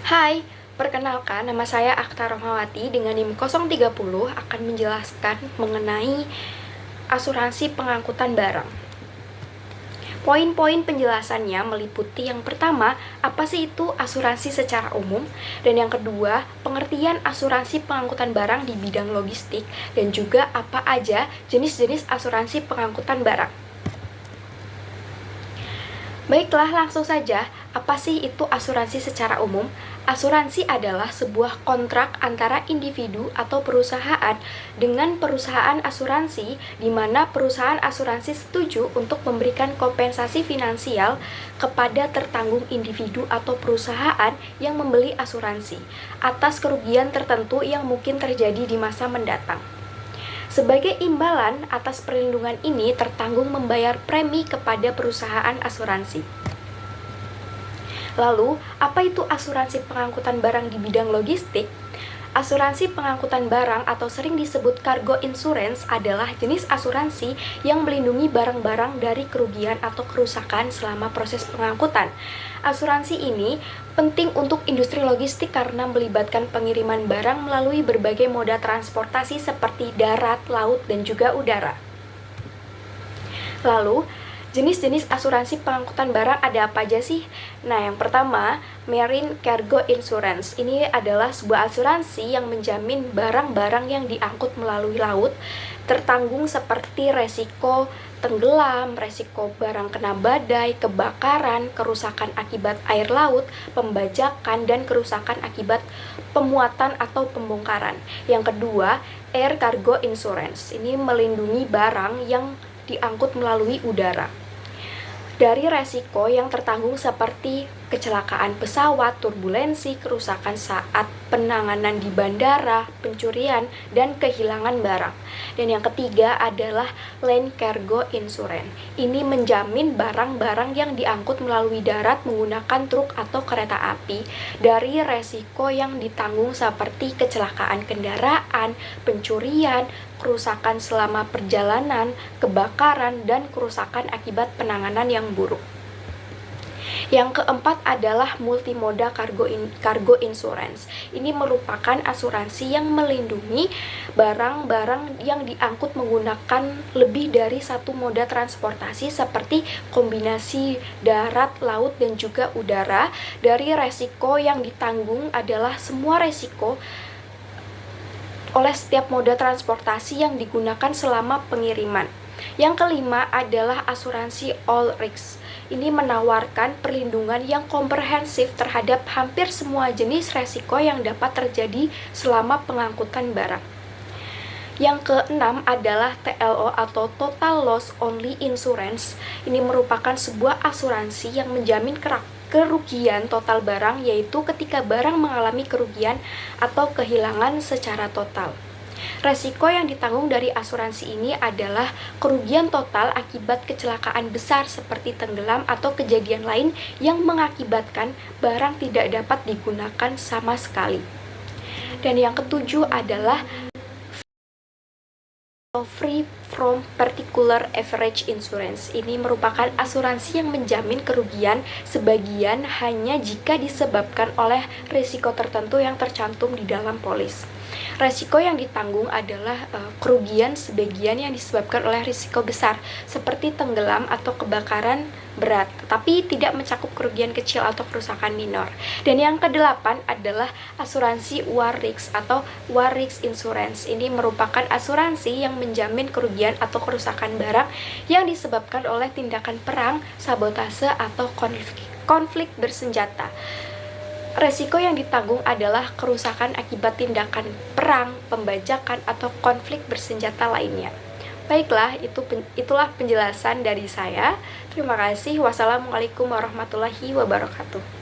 Hai, perkenalkan nama saya Akta Rohmawati dengan NIM 030 akan menjelaskan mengenai asuransi pengangkutan barang. Poin-poin penjelasannya meliputi yang pertama, apa sih itu asuransi secara umum? Dan yang kedua, pengertian asuransi pengangkutan barang di bidang logistik dan juga apa aja jenis-jenis asuransi pengangkutan barang. Baiklah, langsung saja. Apa sih itu asuransi secara umum? Asuransi adalah sebuah kontrak antara individu atau perusahaan dengan perusahaan asuransi, di mana perusahaan asuransi setuju untuk memberikan kompensasi finansial kepada tertanggung individu atau perusahaan yang membeli asuransi atas kerugian tertentu yang mungkin terjadi di masa mendatang. Sebagai imbalan atas perlindungan ini, tertanggung membayar premi kepada perusahaan asuransi. Lalu, apa itu asuransi pengangkutan barang di bidang logistik? Asuransi pengangkutan barang atau sering disebut cargo insurance adalah jenis asuransi yang melindungi barang-barang dari kerugian atau kerusakan selama proses pengangkutan. Asuransi ini penting untuk industri logistik karena melibatkan pengiriman barang melalui berbagai moda transportasi seperti darat, laut, dan juga udara. Lalu, jenis-jenis asuransi pengangkutan barang ada apa aja sih? Nah, yang pertama, Marine Cargo Insurance. Ini adalah sebuah asuransi yang menjamin barang-barang yang diangkut melalui laut tertanggung seperti resiko tenggelam, resiko barang kena badai, kebakaran, kerusakan akibat air laut, pembajakan, dan kerusakan akibat pemuatan atau pembongkaran. Yang kedua, Air Cargo Insurance. Ini melindungi barang yang diangkut melalui udara dari resiko yang tertanggung seperti kecelakaan pesawat, turbulensi, kerusakan saat penanganan di bandara, pencurian, dan kehilangan barang. Dan yang ketiga adalah Land Cargo Insurance. Ini menjamin barang-barang yang diangkut melalui darat menggunakan truk atau kereta api dari resiko yang ditanggung seperti kecelakaan kendaraan, pencurian, kerusakan selama perjalanan, kebakaran, dan kerusakan akibat penanganan yang buruk. Yang keempat adalah Multimoda Cargo Insurance. Ini merupakan asuransi yang melindungi barang-barang yang diangkut menggunakan lebih dari satu moda transportasi seperti kombinasi darat, laut, dan juga udara. Dari resiko yang ditanggung adalah semua resiko oleh setiap moda transportasi yang digunakan selama pengiriman. Yang kelima adalah asuransi All Risks. Ini menawarkan perlindungan yang komprehensif terhadap hampir semua jenis resiko yang dapat terjadi selama pengangkutan barang. Yang keenam adalah TLO atau Total Loss Only Insurance. Ini merupakan sebuah asuransi yang menjamin kerugian total barang, yaitu ketika barang mengalami kerugian atau kehilangan secara total. Resiko yang ditanggung dari asuransi ini adalah kerugian total akibat kecelakaan besar seperti tenggelam atau kejadian lain yang mengakibatkan barang tidak dapat digunakan sama sekali. Dan yang ketujuh adalah Free from Particular Average Insurance. Ini merupakan asuransi yang menjamin kerugian sebagian hanya jika disebabkan oleh risiko tertentu yang tercantum di dalam polis. Resiko yang ditanggung adalah kerugian sebagian yang disebabkan oleh risiko besar seperti tenggelam atau kebakaran berat, tetapi tidak mencakup kerugian kecil atau kerusakan minor. Dan yang kedelapan adalah asuransi War Risks atau War Risks Insurance. Ini merupakan asuransi yang menjamin kerugian atau kerusakan barang yang disebabkan oleh tindakan perang, sabotase, atau konflik bersenjata. Resiko yang ditanggung adalah kerusakan akibat tindakan perang, pembajakan, atau konflik bersenjata lainnya. Baiklah, itulah penjelasan dari saya. Terima kasih. Wassalamualaikum warahmatullahi wabarakatuh.